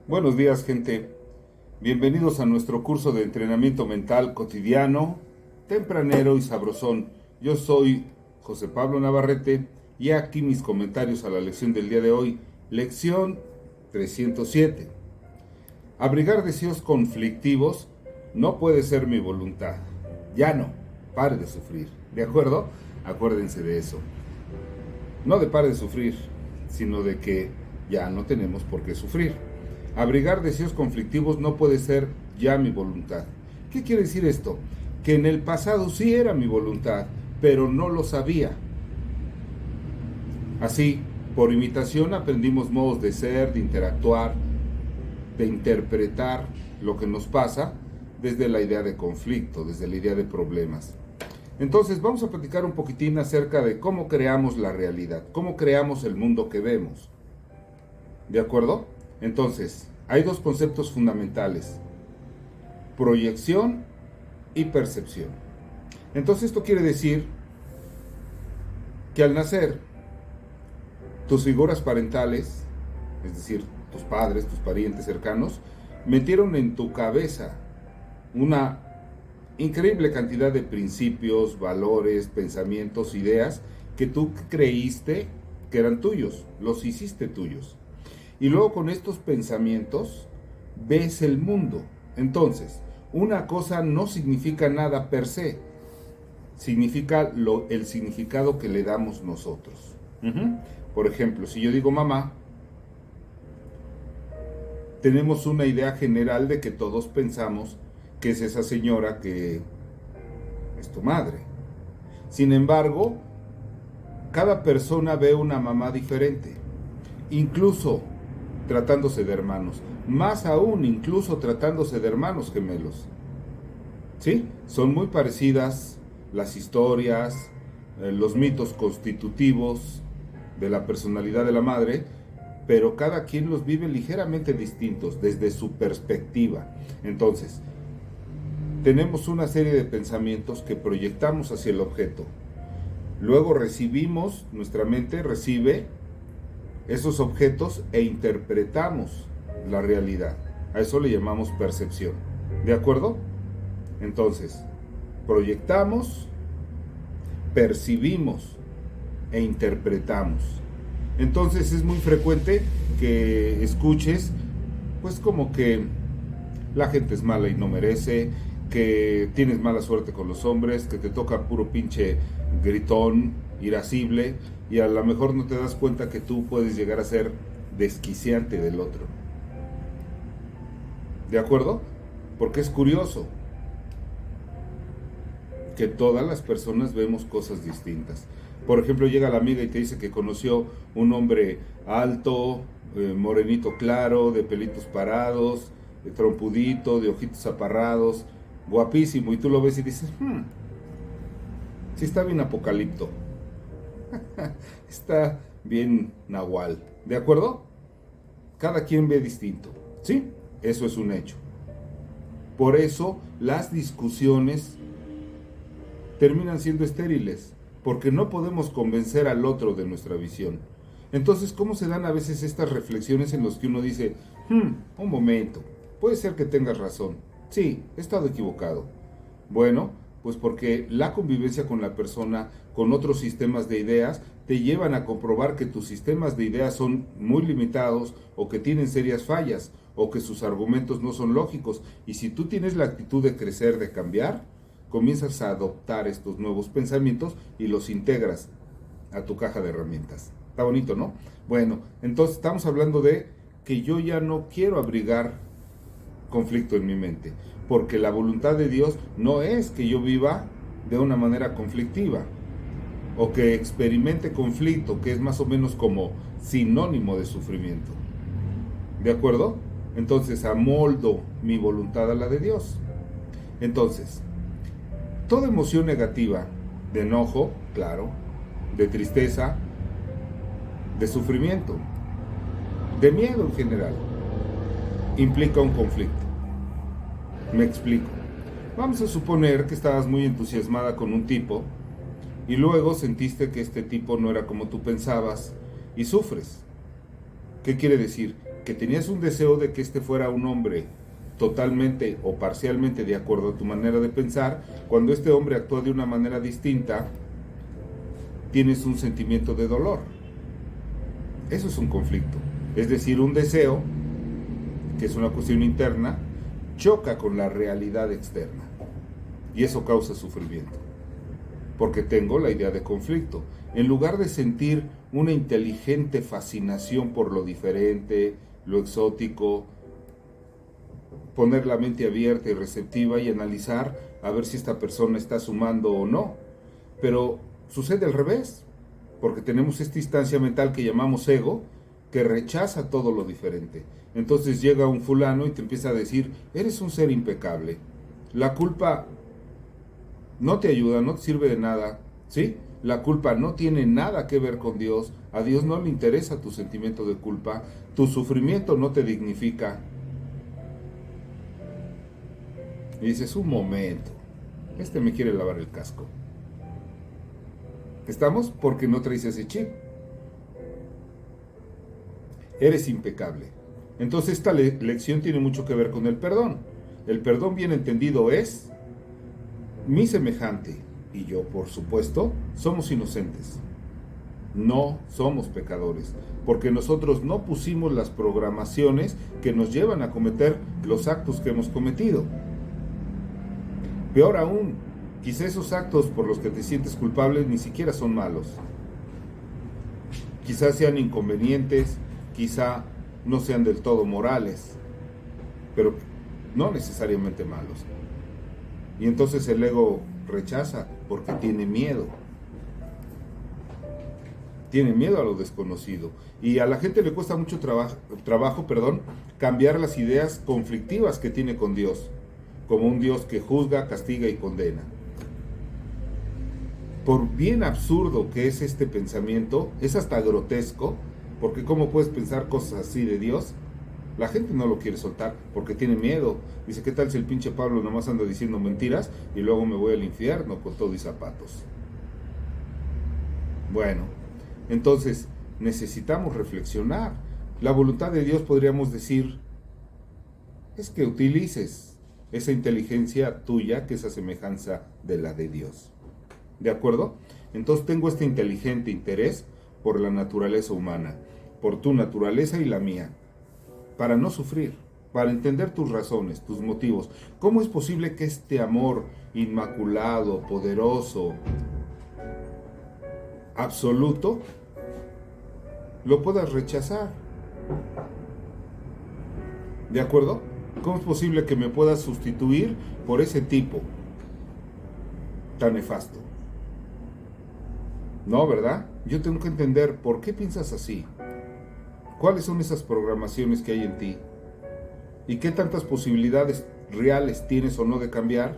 Buenos días, gente. Bienvenidos a nuestro curso de entrenamiento mental cotidiano, tempranero y sabrosón. Yo soy José Pablo Navarrete y aquí mis comentarios a la lección del día de hoy, lección 307. Abrigar deseos conflictivos no puede ser mi voluntad. Ya no, pare de sufrir. ¿De acuerdo? Acuérdense de eso. No de pare de sufrir, sino de que ya no tenemos por qué sufrir. Abrigar deseos conflictivos no puede ser ya mi voluntad. ¿Qué quiere decir esto? Que en el pasado sí era mi voluntad, pero no lo sabía. Así, por imitación aprendimos modos de ser, de interactuar, de interpretar lo que nos pasa desde la idea de conflicto, desde la idea de problemas. Entonces vamos a platicar un poquitín acerca de cómo creamos la realidad, cómo creamos el mundo que vemos. ¿De acuerdo? Entonces, hay dos conceptos fundamentales: proyección y percepción. Entonces esto quiere decir que al nacer, tus figuras parentales, es decir, tus padres, tus parientes cercanos, metieron en tu cabeza una increíble cantidad de principios, valores, pensamientos, ideas que tú creíste que eran tuyos, los hiciste tuyos. Y luego con estos pensamientos ves el mundo. Entonces, una cosa no significa nada per se, significa el significado que le damos nosotros. Por ejemplo, si yo digo mamá, tenemos una idea general de que todos pensamos que es esa señora que es tu madre. Sin embargo, cada persona ve una mamá diferente, incluso tratándose de hermanos, más aún incluso tratándose de hermanos gemelos. ¿Sí? Son muy parecidas las historias, los mitos constitutivos de la personalidad de la madre, pero cada quien los vive ligeramente distintos desde su perspectiva. Entonces, tenemos una serie de pensamientos que proyectamos hacia el objeto. Luego recibimos, nuestra mente recibe esos objetos e interpretamos la realidad. A eso le llamamos percepción. ¿De acuerdo? Entonces, proyectamos, percibimos e interpretamos. Entonces es muy frecuente que escuches, pues como que la gente es mala y no merece, que tienes mala suerte con los hombres, que te toca puro pinche gritón, irascible, y a lo mejor no te das cuenta que tú puedes llegar a ser desquiciante del otro. ¿De acuerdo? Porque es curioso que todas las personas vemos cosas distintas. Por ejemplo, llega la amiga y te dice que conoció un hombre alto, morenito claro, de pelitos parados, trompudito, de ojitos aparrados, guapísimo, y tú lo ves y dices, sí está bien apocalipto, está bien nahual, ¿de acuerdo? Cada quien ve distinto, ¿sí? Eso es un hecho. Por eso las discusiones terminan siendo estériles, porque no podemos convencer al otro de nuestra visión. Entonces, ¿cómo se dan a veces estas reflexiones en las que uno dice, un momento, puede ser que tengas razón, sí, he estado equivocado? Bueno, pues porque la convivencia con la persona, con otros sistemas de ideas, te llevan a comprobar que tus sistemas de ideas son muy limitados o que tienen serias fallas o que sus argumentos no son lógicos. Y si tú tienes la actitud de crecer, de cambiar, comienzas a adoptar estos nuevos pensamientos y los integras a tu caja de herramientas. Está bonito, ¿no? Bueno, entonces estamos hablando de que yo ya no quiero abrigar conflicto en mi mente, porque la voluntad de Dios no es que yo viva de una manera conflictiva o que experimente conflicto, que es más o menos como sinónimo de sufrimiento. ¿De acuerdo? Entonces amoldo mi voluntad a la de Dios. Entonces, toda emoción negativa, de enojo, claro, de tristeza, de sufrimiento, de miedo en general, implica un conflicto. Me explico. Vamos a suponer que estabas muy entusiasmada con un tipo y luego sentiste que este tipo no era como tú pensabas y sufres. ¿Qué quiere decir? que tenías un deseo de que este fuera un hombre totalmente o parcialmente de acuerdo a tu manera de pensar, cuando este hombre actúa de una manera distinta, tienes un sentimiento de dolor. Eso es un conflicto. Es decir, un deseo, que es una cuestión interna, choca con la realidad externa. Y eso causa sufrimiento. Porque tengo la idea de conflicto. En lugar de sentir una inteligente fascinación por lo diferente, lo exótico, poner la mente abierta y receptiva y analizar a ver si esta persona está sumando o no. Pero sucede al revés, porque tenemos esta instancia mental que llamamos ego, que rechaza todo lo diferente. Entonces llega un fulano y te empieza a decir, eres un ser impecable. La culpa no te ayuda, no te sirve de nada, ¿sí? La culpa no tiene nada que ver con Dios. A Dios no le interesa tu sentimiento de culpa. Tu sufrimiento no te dignifica. Y dices, un momento, este me quiere lavar el casco. ¿Estamos? Porque no traes ese chip. Eres impecable. Entonces esta lección tiene mucho que ver con el perdón. El perdón bien entendido es mi semejante y yo, por supuesto, somos inocentes. No somos pecadores, porque nosotros no pusimos las programaciones que nos llevan a cometer los actos que hemos cometido. Peor aún, quizá esos actos por los que te sientes culpable ni siquiera son malos. Quizá sean inconvenientes, quizá no sean del todo morales, pero no necesariamente malos. Y entonces el ego rechaza porque tiene miedo. Tiene miedo a lo desconocido. Y a la gente le cuesta mucho trabajo, cambiar las ideas conflictivas que tiene con Dios, como un Dios que juzga, castiga y condena. Por bien absurdo que es este pensamiento, es hasta grotesco, porque ¿cómo puedes pensar cosas así de Dios? La gente no lo quiere soltar porque tiene miedo. Dice, ¿qué tal si el pinche Pablo nomás anda diciendo mentiras y luego me voy al infierno con todo y zapatos? Bueno, entonces necesitamos reflexionar. La voluntad de Dios, podríamos decir, es que utilices esa inteligencia tuya, que es a semejanza de la de Dios. ¿De acuerdo? Entonces tengo este inteligente interés por la naturaleza humana, por tu naturaleza y la mía, para no sufrir, para entender tus razones, tus motivos. ¿Cómo es posible que este amor inmaculado, poderoso, absoluto, lo puedas rechazar? ¿De acuerdo? ¿Cómo es posible que me puedas sustituir por ese tipo tan nefasto? No, ¿verdad? Yo tengo que entender por qué piensas así. ¿Cuáles son esas programaciones que hay en ti? ¿Y qué tantas posibilidades reales tienes o no de cambiar?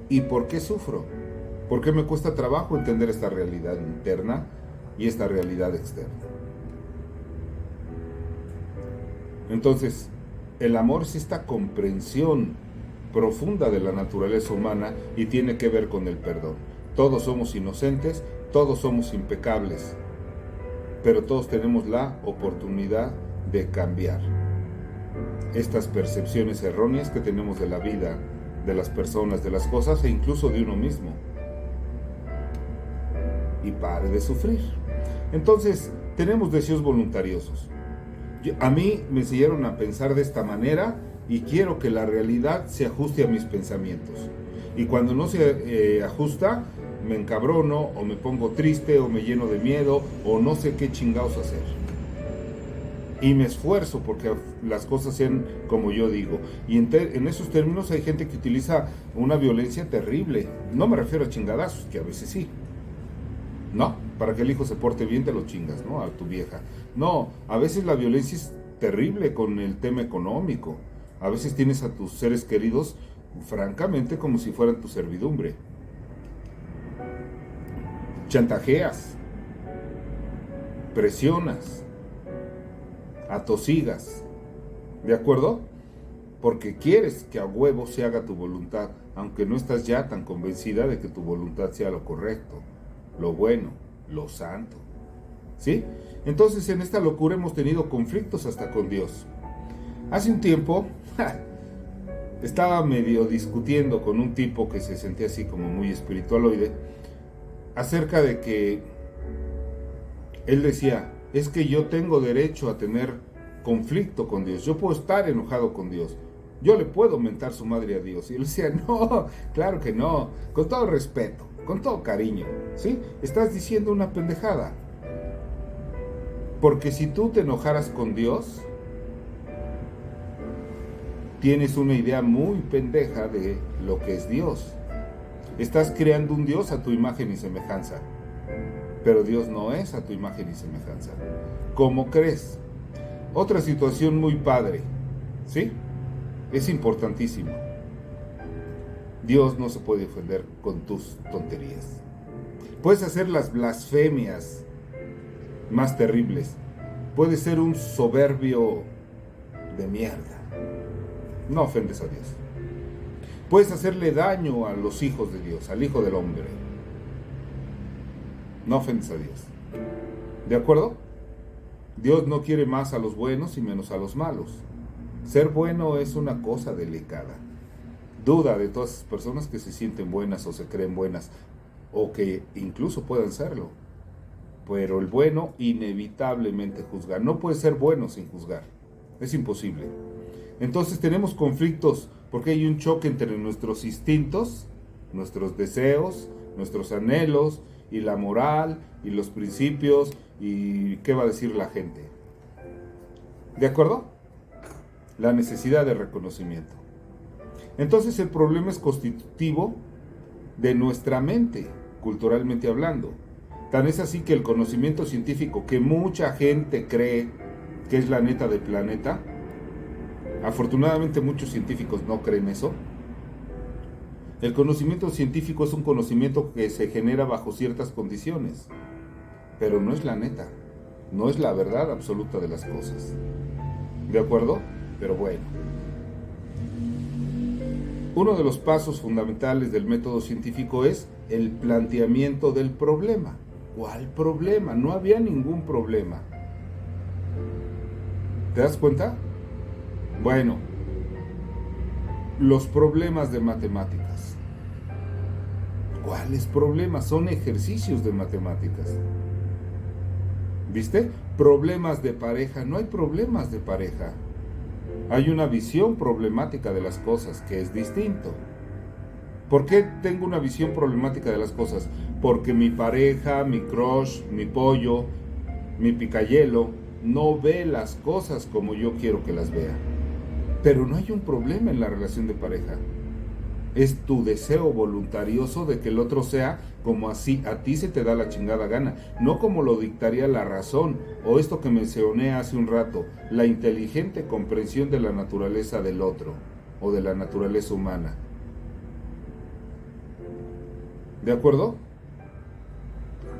¿Y por qué sufro? ¿Por qué me cuesta trabajo entender esta realidad interna y esta realidad externa? Entonces, el amor es esta comprensión profunda de la naturaleza humana y tiene que ver con el perdón. Todos somos inocentes, todos somos impecables, pero todos tenemos la oportunidad de cambiar estas percepciones erróneas que tenemos de la vida, de las personas, de las cosas e incluso de uno mismo. Y pare de sufrir. Entonces, tenemos deseos voluntariosos. A mí me enseñaron a pensar de esta manera y quiero que la realidad se ajuste a mis pensamientos. Y cuando no se ajusta, me encabrono o me pongo triste o me lleno de miedo o no sé qué chingados hacer. Y me esfuerzo porque las cosas sean como yo digo. Y en esos términos hay gente que utiliza una violencia terrible. No me refiero a chingadazos, que a veces sí. No, para que el hijo se porte bien te lo chingas, ¿no? A tu vieja. No, a veces la violencia es terrible con el tema económico. A veces tienes a tus seres queridos, francamente, como si fueran tu servidumbre. Chantajeas, presionas, atosigas, ¿de acuerdo? Porque quieres que a huevo se haga tu voluntad, aunque no estás ya tan convencida de que tu voluntad sea lo correcto, lo bueno, lo santo, ¿sí? Entonces en esta locura hemos tenido conflictos hasta con Dios. Hace un tiempo estaba medio discutiendo con un tipo que se sentía así como muy espiritualoide acerca de que él decía, es que yo tengo derecho a tener conflicto con Dios, yo puedo estar enojado con Dios, yo le puedo mentar su madre a Dios. Y él decía, no, claro que no, con todo respeto, con todo cariño, ¿sí? Estás diciendo una pendejada. Porque si tú te enojaras con Dios, tienes una idea muy pendeja de lo que es Dios. Estás creando un Dios a tu imagen y semejanza. Pero Dios no es a tu imagen y semejanza. ¿Cómo crees? Otra situación muy padre, ¿sí? Es importantísimo. Dios no se puede ofender con tus tonterías. Puedes hacer las blasfemias más terribles. Puedes ser un soberbio de mierda. No ofendes a Dios. Puedes hacerle daño a los hijos de Dios, al Hijo del Hombre. No ofendes a Dios. ¿De acuerdo? Dios no quiere más a los buenos y menos a los malos. Ser bueno es una cosa delicada. Duda de todas esas personas que se sienten buenas o se creen buenas, o que incluso puedan serlo. Pero el bueno inevitablemente juzga. No puede ser bueno sin juzgar. Es imposible. Entonces tenemos conflictos porque hay un choque entre nuestros instintos, nuestros deseos, nuestros anhelos y la moral y los principios y qué va a decir la gente. ¿De acuerdo? La necesidad de reconocimiento. Entonces el problema es constitutivo de nuestra mente, culturalmente hablando. Tan es así que el conocimiento científico que mucha gente cree que es la neta del planeta, afortunadamente muchos científicos no creen eso. El conocimiento científico es un conocimiento que se genera bajo ciertas condiciones, pero no es la neta, no es la verdad absoluta de las cosas. ¿De acuerdo? Pero bueno. Uno de los pasos fundamentales del método científico es el planteamiento del problema. ¿Cuál problema? No había ningún problema. ¿Te das cuenta? Bueno, los problemas de matemáticas. ¿Cuáles problemas? Son ejercicios de matemáticas. ¿Viste? Problemas de pareja. No hay problemas de pareja. Hay una visión problemática de las cosas que es distinto. ¿Por qué tengo una visión problemática de las cosas? Porque mi pareja, mi crush, mi pollo, mi picayelo no ve las cosas como yo quiero que las vea. Pero no hay un problema en la relación de pareja. Es tu deseo voluntarioso de que el otro sea como así a ti se te da la chingada gana, no como lo dictaría la razón o esto que mencioné hace un rato, la inteligente comprensión de la naturaleza del otro o de la naturaleza humana. ¿De acuerdo?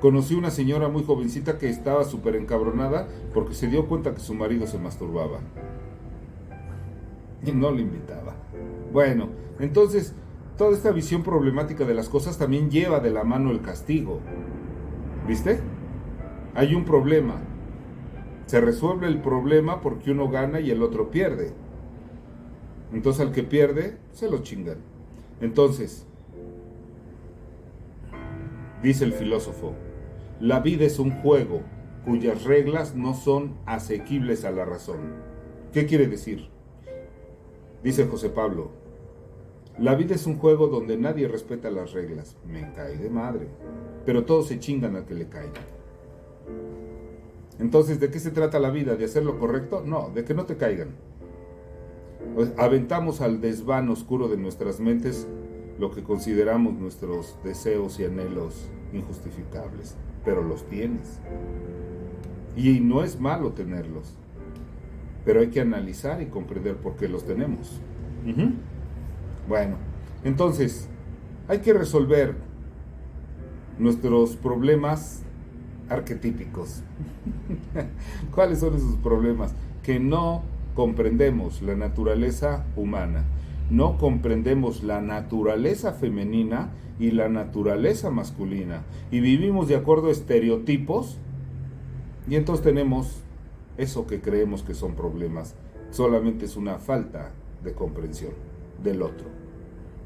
Conocí una señora muy jovencita que estaba súper encabronada porque se dio cuenta que su marido se masturbaba y no le invitaba. Bueno, entonces toda esta visión problemática de las cosas también lleva de la mano el castigo. ¿Viste? Hay un problema. Se resuelve el problema porque uno gana y el otro pierde. Entonces al que pierde, se lo chingan. Entonces, dice el filósofo, la vida es un juego cuyas reglas no son asequibles a la razón. ¿Qué quiere decir? Dice José Pablo, la vida es un juego donde nadie respeta las reglas. Me cae de madre. Pero todos se chingan al que le caiga. Entonces, ¿de qué se trata la vida? ¿De hacer lo correcto? No, de que no te caigan. Pues, aventamos al desván oscuro de nuestras mentes lo que consideramos nuestros deseos y anhelos injustificables. Pero los tienes. Y no es malo tenerlos. Pero hay que analizar y comprender por qué los tenemos. Bueno, entonces, hay que resolver nuestros problemas arquetípicos. ¿Cuáles son esos problemas? Que no comprendemos la naturaleza humana, no comprendemos la naturaleza femenina y la naturaleza masculina, y vivimos de acuerdo a estereotipos Y entonces tenemos eso que creemos que son problemas. Solamente es una falta de comprensión del otro.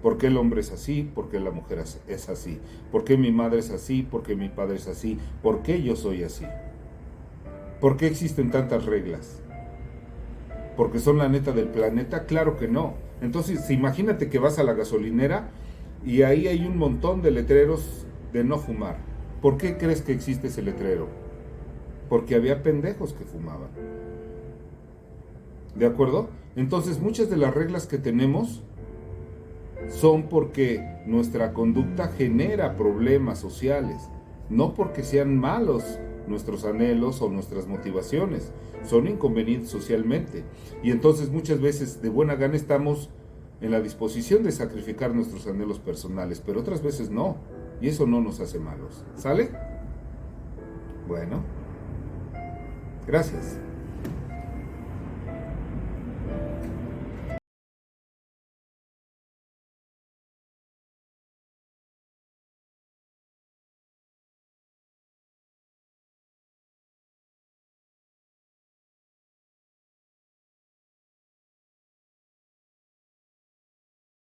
¿Por qué el hombre es así? ¿Por qué la mujer es así? ¿Por qué mi madre es así? ¿Por qué mi padre es así? ¿Por qué yo soy así? ¿Por qué existen tantas reglas? ¿Porque son la neta del planeta? Claro que no. Entonces, imagínate que vas a la gasolinera y ahí hay un montón de letreros de no fumar. ¿Por qué crees que existe ese letrero? Porque había pendejos que fumaban. ¿De acuerdo? Entonces, muchas de las reglas que tenemos son porque nuestra conducta genera problemas sociales, no porque sean malos nuestros anhelos o nuestras motivaciones, son inconvenientes socialmente. Y entonces muchas veces de buena gana estamos en la disposición de sacrificar nuestros anhelos personales, pero otras veces no, y eso no nos hace malos. ¿Sale? Bueno, gracias.